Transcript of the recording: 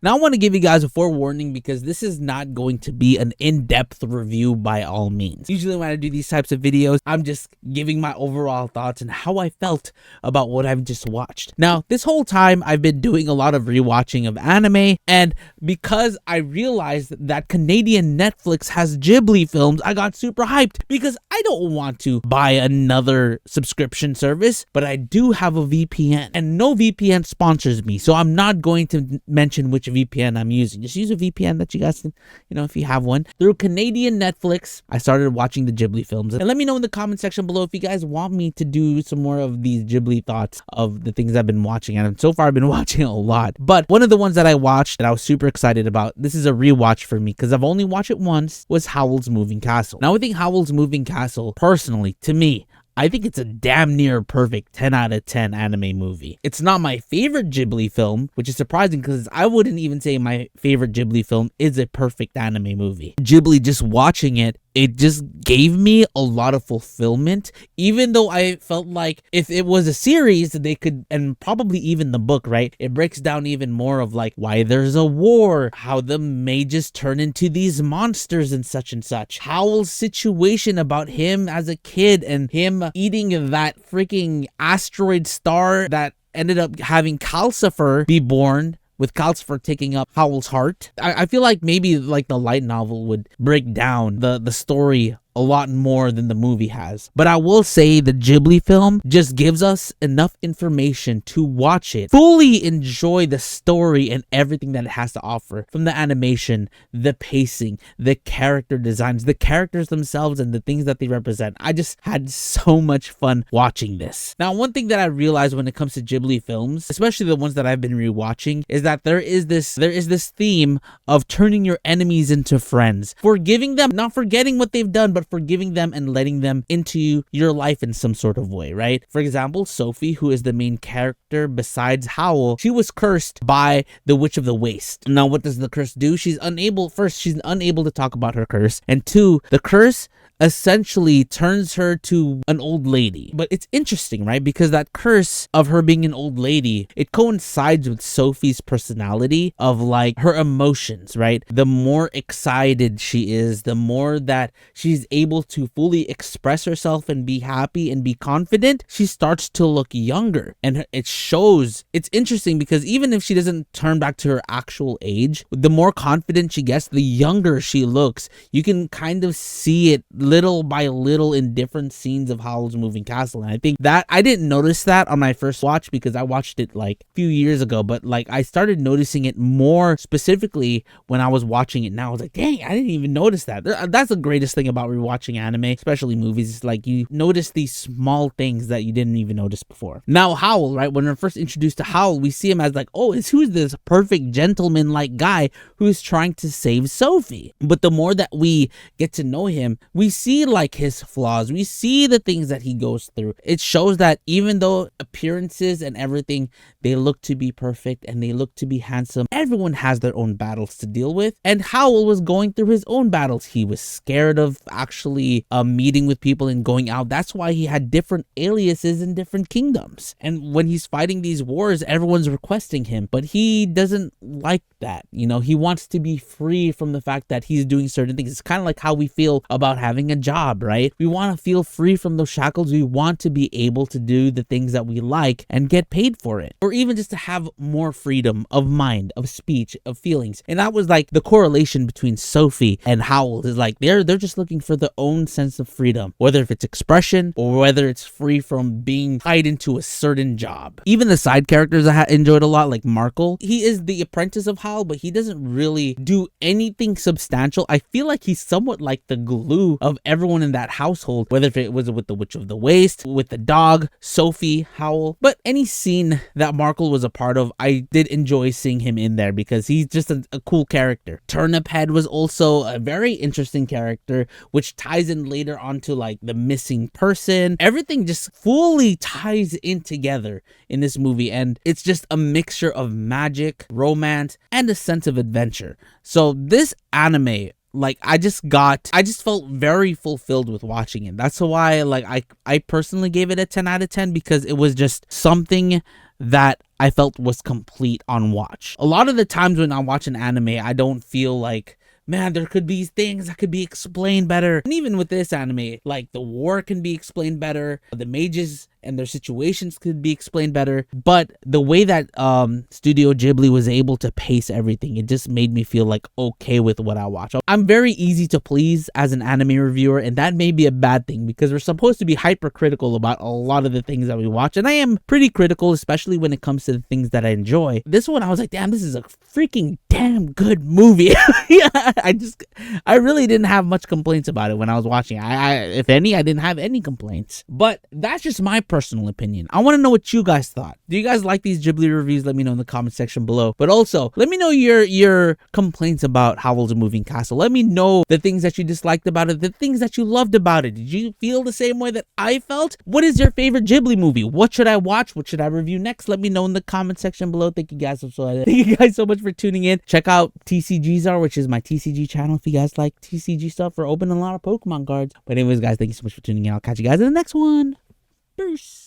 Now I want to give you guys a forewarning because this is not going to be an in-depth review by all means. Usually when I do these types of videos, I'm just giving my overall thoughts and how I felt about what I've just watched. Now, this whole time I've been doing a lot of rewatching of anime, and because I realized that Canadian Netflix has Ghibli films, I got super hyped because I don't want to buy another subscription service, but I do have a VPN, and no VPN sponsors me, so I'm not going to mention which VPN I'm using. Just use a VPN that you guys can, if you have one. Through Canadian Netflix, I started watching the Ghibli films, and let me know in the comment section below if you guys want me to do some more of these Ghibli thoughts of the things I've been watching, and so far I've been watching a lot. But one of the ones that I watched that I was super excited about, this is a rewatch for me because I've only watched it once, was Howls Moving Castle. Now I think Howls Moving Castle, personally, to me, I think it's a damn near perfect 10 out of 10 anime movie. It's not my favorite Ghibli film, which is surprising because I wouldn't even say my favorite Ghibli film is a perfect anime movie. Ghibli, just watching it, it just gave me a lot of fulfillment, even though I felt like if it was a series, they could, and probably even the book, right? It breaks down even more of like why there's a war, how the mages turn into these monsters and such. Howell's situation about him as a kid and him eating that freaking asteroid star that ended up having Calcifer be born, with Calcifer taking up Howell's heart. I feel like maybe like the light novel would break down the story a lot more than the movie has. But I will say the Ghibli film just gives us enough information to watch it, fully enjoy the story and everything that it has to offer, from the animation, the pacing, the character designs, the characters themselves, and the things that they represent. I just had so much fun watching this. Now, one thing that I realized when it comes to Ghibli films, especially the ones that I've been rewatching, is that there is this theme of turning your enemies into friends, forgiving them, not forgetting what they've done, but forgiving them and letting them into your life in some sort of way, right? For example, Sophie, who is the main character besides Howell, she was cursed by the Witch of the Waste. Now, what does the curse do? She's unable to talk about her curse, and two, the curse essentially turns her to an old lady. But it's interesting, right? Because that curse of her being an old lady, it coincides with Sophie's personality of like her emotions, right? The more excited she is, the more that she's able to fully express herself and be happy and be confident, she starts to look younger. And it shows. It's interesting because even if she doesn't turn back to her actual age, the more confident she gets, the younger she looks. You can kind of see it little by little in different scenes of Howls Moving Castle. And I think that I didn't notice that on my first watch because I watched it like a few years ago, but like I started noticing it more specifically when I was watching it now. I was like, dang, I didn't even notice that. That's the greatest thing about rewatching anime, especially movies. It's like you notice these small things that you didn't even notice before. Now Howell, right, when we're first introduced to Howell, we see him as like, oh, who's this perfect gentleman-like guy who's trying to save Sophie. But the more that we get to know him, we see like his flaws, we see the things that he goes through. It shows that even though appearances and everything, they look to be perfect and they look to be handsome, everyone has their own battles to deal with, and Howell was going through his own battles. He was scared of actually meeting with people and going out. That's why he had different aliases in different kingdoms, and when he's fighting these wars, everyone's requesting him, but he doesn't like that. He wants to be free from the fact that he's doing certain things. It's kind of like how we feel about having a job, right? We want to feel free from those shackles. We want to be able to do the things that we like and get paid for it, or even just to have more freedom of mind, of speech, of feelings. And that was like the correlation between Sophie and Howell, is like they're just looking for their own sense of freedom, whether if it's expression or whether it's free from being tied into a certain job. Even the side characters I enjoyed a lot, like Markle. He is the apprentice of Howell, but he doesn't really do anything substantial. I feel like he's somewhat like the glue of everyone in that household, whether if it was with the Witch of the Waste, with the dog, Sophie, Howell. But any scene that Markle was a part of, I did enjoy seeing him in there because he's just a cool character. Turnip Head was also a very interesting character, which ties in later onto like the missing person. Everything just fully ties in together in this movie, and it's just a mixture of magic, romance, and a sense of adventure. So this anime, like I just felt very fulfilled with watching it. That's why like I personally gave it a 10 out of 10 because it was just something that I felt was complete on watch. A lot of the times when I watch an anime, I don't feel like, man, there could be things that could be explained better. And even with this anime, like the war can be explained better, the mages and their situations could be explained better. But the way that Studio Ghibli was able to pace everything, it just made me feel like okay with what I watch. I'm very easy to please as an anime reviewer, and that may be a bad thing because we're supposed to be hypercritical about a lot of the things that we watch. And I am pretty critical, especially when it comes to the things that I enjoy. This one, I was like, damn, this is a freaking damn good movie. Yeah, I really didn't have much complaints about it when I was watching. If any, I didn't have any complaints. But that's just my personal opinion. I want to know what you guys thought. Do you guys like these Ghibli reviews? Let me know in the comment section below. But also, let me know your complaints about Howls Moving Castle. Let me know the things that you disliked about it, the things that you loved about it. Did you feel the same way that I felt? What is your favorite Ghibli movie? What should I watch? What should I review next? Let me know in the comment section below. Thank you guys so much for tuning in. Check out TCGZAR, which is my TCG channel if you guys like TCG stuff. We're opening a lot of Pokemon cards. But anyways, guys, thank you so much for tuning in. I'll catch you guys in the next one. Peace.